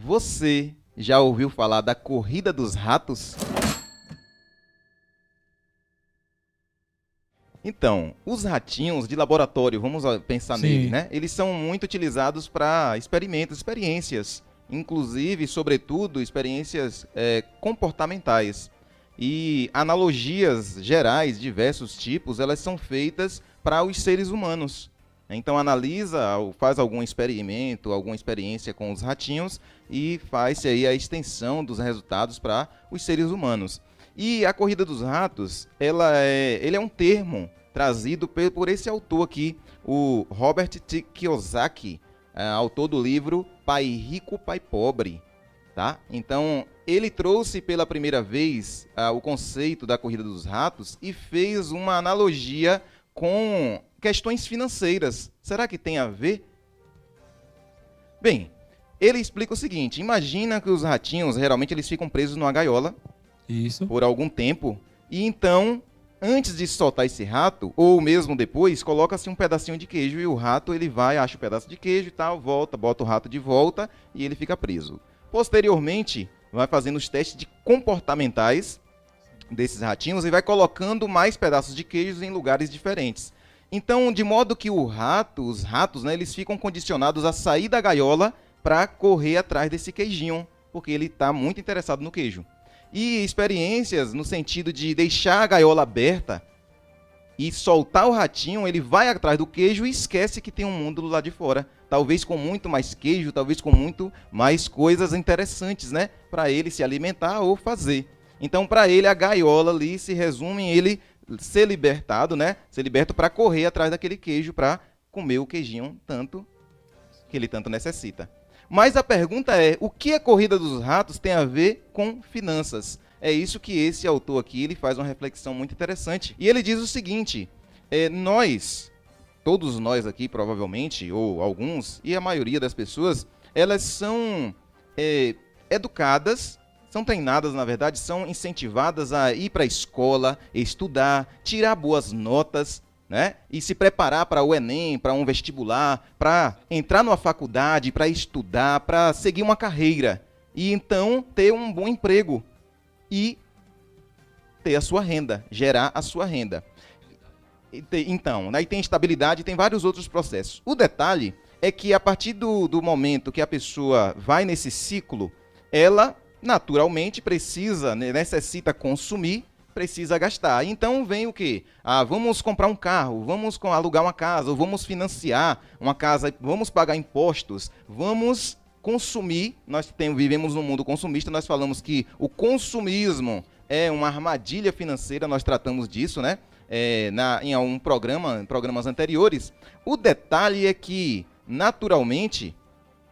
Você já ouviu falar da corrida dos ratos? Então, os ratinhos de laboratório, vamos pensar nele, Sim. né? Eles são muito utilizados para experimentos, experiências, inclusive, sobretudo, experiências comportamentais. E analogias gerais, diversos tipos, elas são feitas para os seres humanos. Então, analisa, faz algum experimento, alguma experiência com os ratinhos e faz-se aí a extensão dos resultados para os seres humanos. E a corrida dos ratos, ele é um termo trazido por esse autor aqui, o Robert T. Kiyosaki, autor do livro Pai Rico, Pai Pobre. Tá? Então, ele trouxe pela primeira vez o conceito da corrida dos ratos e fez uma analogia com questões financeiras. Será que tem a ver? Bem, ele explica o seguinte: imagina que os ratinhos, geralmente, eles ficam presos numa gaiola. Isso. Por algum tempo, e então, antes de soltar esse rato, ou mesmo depois, coloca-se um pedacinho de queijo e o rato, ele vai, acha o pedaço de queijo e tal, volta, bota o rato de volta e ele fica preso. Posteriormente, vai fazendo os testes de comportamentais desses ratinhos e vai colocando mais pedaços de queijo em lugares diferentes. Então, de modo que os ratos, né, eles ficam condicionados a sair da gaiola para correr atrás desse queijinho, porque ele está muito interessado no queijo. E experiências no sentido de deixar a gaiola aberta e soltar o ratinho, ele vai atrás do queijo e esquece que tem um mundo do lado de fora. Talvez com muito mais queijo, talvez com muito mais coisas interessantes, né? Para ele se alimentar ou fazer. Então, para ele, a gaiola ali se resume em ele ser libertado, né? Ser liberto para correr atrás daquele queijo, para comer o queijinho que ele tanto necessita. Mas a pergunta é, o que a corrida dos ratos tem a ver com finanças? É isso que esse autor aqui ele faz uma reflexão muito interessante. E ele diz o seguinte, todos nós aqui provavelmente, ou alguns, e a maioria das pessoas, elas são educadas, são treinadas, na verdade, são incentivadas a ir para a escola, estudar, tirar boas notas, né? E se preparar para o Enem, para um vestibular, para entrar numa faculdade, para estudar, para seguir uma carreira. E então ter um bom emprego e ter a sua renda, gerar a sua renda. Então, aí tem estabilidade, tem vários outros processos. O detalhe é que a partir do momento que a pessoa vai nesse ciclo, ela naturalmente necessita consumir, precisa gastar. Então vem o quê? Vamos comprar um carro, vamos alugar uma casa, ou vamos financiar uma casa, vamos pagar impostos, vamos consumir. Nós vivemos num mundo consumista, nós falamos que o consumismo é uma armadilha financeira, nós tratamos disso, né? Em programas anteriores. O detalhe é que, naturalmente,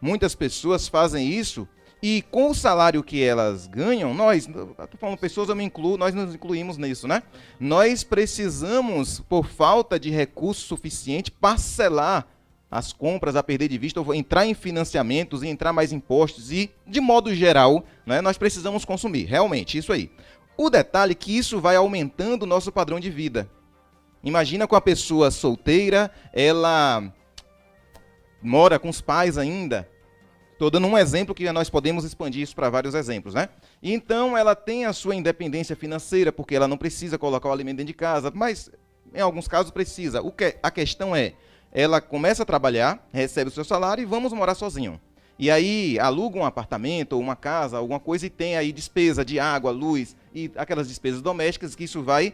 muitas pessoas fazem isso. E com o salário que elas ganham, estou falando pessoas, nós nos incluímos nisso, né? Nós precisamos, por falta de recurso suficiente, parcelar as compras a perder de vista, ou entrar em financiamentos e entrar mais impostos e, de modo geral, né, nós precisamos consumir, realmente, isso aí. O detalhe é que isso vai aumentando o nosso padrão de vida. Imagina com a pessoa solteira, ela mora com os pais ainda. Estou dando um exemplo que nós podemos expandir isso para vários exemplos, né? Então, ela tem a sua independência financeira, porque ela não precisa colocar o alimento dentro de casa, mas em alguns casos precisa. A questão é, ela começa a trabalhar, recebe o seu salário e vamos morar sozinho. E aí, aluga um apartamento ou uma casa, alguma coisa, e tem aí despesa de água, luz e aquelas despesas domésticas, que isso vai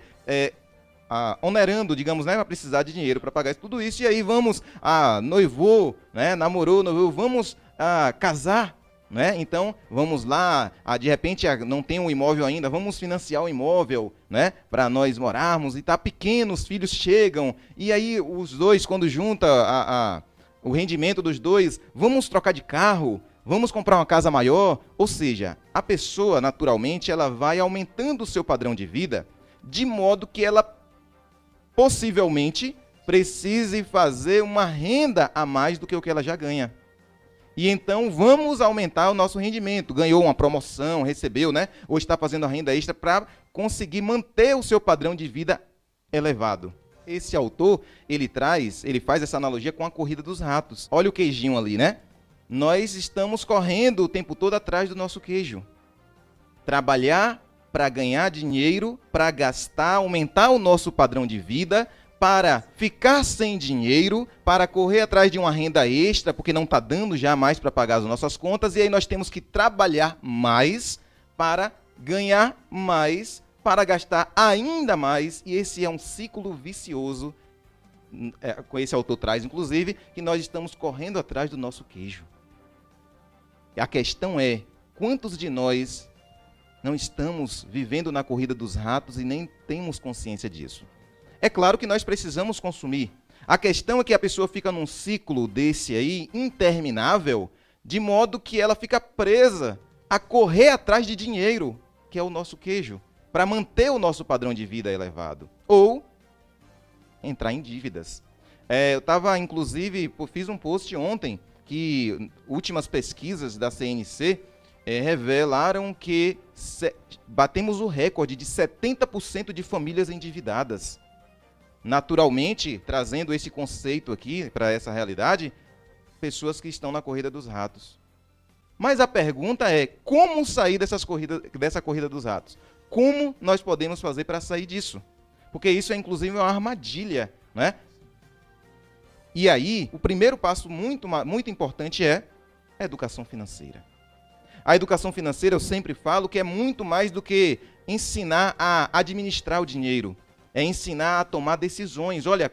onerando, digamos, né, para precisar de dinheiro para pagar tudo isso. E aí vamos, noivou, né, namorou, vamos casar, né? Então vamos lá, de repente não tem um imóvel ainda, vamos financiar o imóvel, né, para nós morarmos, e tá pequeno, os filhos chegam, e aí os dois, quando junta o rendimento dos dois, vamos trocar de carro, vamos comprar uma casa maior. Ou seja, a pessoa naturalmente ela vai aumentando o seu padrão de vida, de modo que ela possivelmente precise fazer uma renda a mais do que o que ela já ganha. E então vamos aumentar o nosso rendimento. Ganhou uma promoção, recebeu, né? Ou está fazendo a renda extra para conseguir manter o seu padrão de vida elevado. Esse autor, ele faz essa analogia com a corrida dos ratos. Olha o queijinho ali, né? nós estamos correndo o tempo todo atrás do nosso queijo. Trabalhar para ganhar dinheiro, para gastar, aumentar o nosso padrão de vida, para ficar sem dinheiro, para correr atrás de uma renda extra, porque não está dando já mais para pagar as nossas contas, e aí nós temos que trabalhar mais para ganhar mais, para gastar ainda mais, e esse é um ciclo vicioso, com esse autor traz, inclusive, que nós estamos correndo atrás do nosso queijo. E a questão é, quantos de nós não estamos vivendo na corrida dos ratos e nem temos consciência disso? É claro que nós precisamos consumir. A questão é que a pessoa fica num ciclo desse aí, interminável, de modo que ela fica presa a correr atrás de dinheiro, que é o nosso queijo, para manter o nosso padrão de vida elevado. Ou entrar em dívidas. Eu estava, inclusive, fiz um post ontem, que últimas pesquisas da CNC revelaram que batemos o recorde de 70% de famílias endividadas. Naturalmente, trazendo esse conceito aqui para essa realidade, pessoas que estão na corrida dos ratos. Mas a pergunta é, como sair dessa corrida dos ratos? Como nós podemos fazer para sair disso? Porque isso é, inclusive, uma armadilha, né? E aí, o primeiro passo muito importante é a educação financeira. A educação financeira, eu sempre falo, que é muito mais do que ensinar a administrar o dinheiro. É ensinar a tomar decisões. Olha,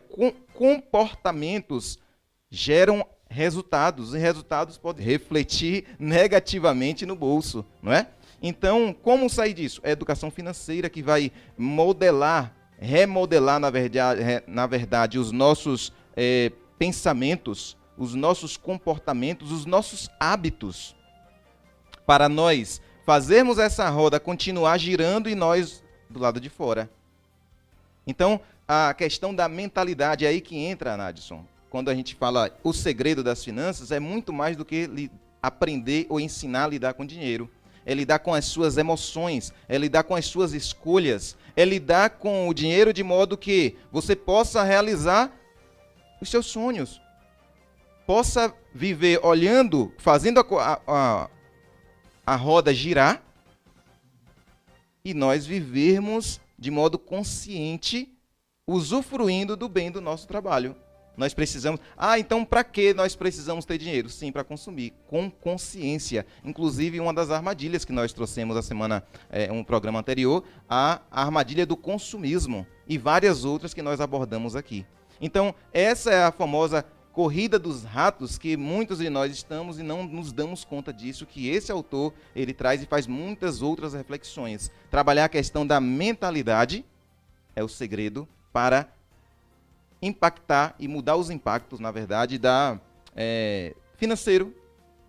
comportamentos geram resultados, e resultados podem refletir negativamente no bolso, não é? Então, como sair disso? É a educação financeira que vai remodelar, na verdade, os nossos pensamentos, os nossos comportamentos, os nossos hábitos, para nós fazermos essa roda continuar girando e nós do lado de fora. Então, a questão da mentalidade é aí que entra, Nadson. Quando a gente fala o segredo das finanças, é muito mais do que aprender ou ensinar a lidar com dinheiro. É lidar com as suas emoções, é lidar com as suas escolhas, é lidar com o dinheiro de modo que você possa realizar os seus sonhos. Possa viver olhando, fazendo a roda girar, e nós vivermos de modo consciente, usufruindo do bem do nosso trabalho. Nós precisamos... então para que nós precisamos ter dinheiro? Sim, para consumir, com consciência. Inclusive, uma das armadilhas que nós trouxemos a semana, um programa anterior, a armadilha do consumismo, e várias outras que nós abordamos aqui. Então, essa é a famosa corrida dos ratos que muitos de nós estamos e não nos damos conta disso, que esse autor ele traz e faz muitas outras reflexões. Trabalhar a questão da mentalidade é o segredo para impactar e mudar os impactos, na verdade, financeiro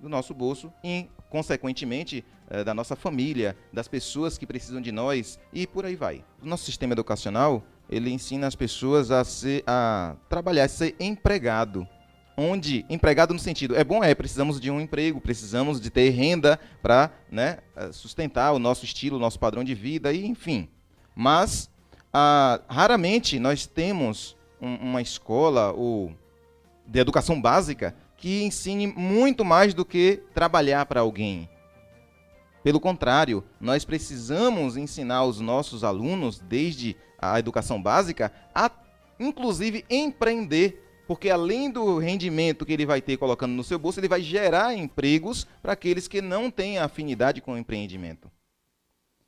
do nosso bolso e, consequentemente, da nossa família, das pessoas que precisam de nós e por aí vai. O nosso sistema educacional, ele ensina as pessoas a trabalhar, a ser empregado. Empregado no sentido, precisamos de um emprego, precisamos de ter renda para sustentar o nosso estilo, o nosso padrão de vida, e enfim. Mas, raramente nós temos uma escola de educação básica que ensine muito mais do que trabalhar para alguém. Pelo contrário, nós precisamos ensinar os nossos alunos, desde a educação básica, a, inclusive, empreender, porque além do rendimento que ele vai ter colocando no seu bolso, ele vai gerar empregos para aqueles que não têm afinidade com o empreendimento.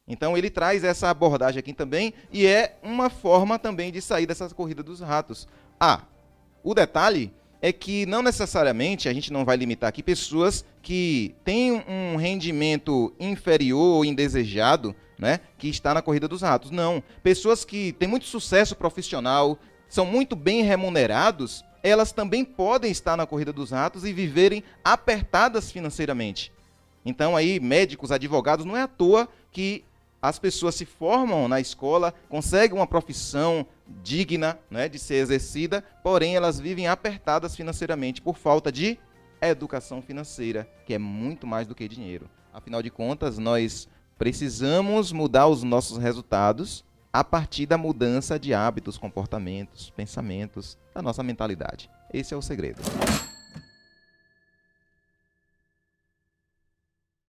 Então, ele traz essa abordagem aqui também, e é uma forma também de sair dessa corrida dos ratos. O detalhe é que não necessariamente, a gente não vai limitar aqui, pessoas que têm um rendimento inferior ou indesejado, que está na corrida dos ratos. Não. Pessoas que têm muito sucesso profissional, são muito bem remunerados, elas também podem estar na corrida dos ratos e viverem apertadas financeiramente. Então, aí, médicos, advogados, não é à toa que as pessoas se formam na escola, conseguem uma profissão digna, de ser exercida, porém elas vivem apertadas financeiramente por falta de educação financeira, que é muito mais do que dinheiro. Afinal de contas, nós precisamos mudar os nossos resultados a partir da mudança de hábitos, comportamentos, pensamentos, da nossa mentalidade. Esse é o segredo.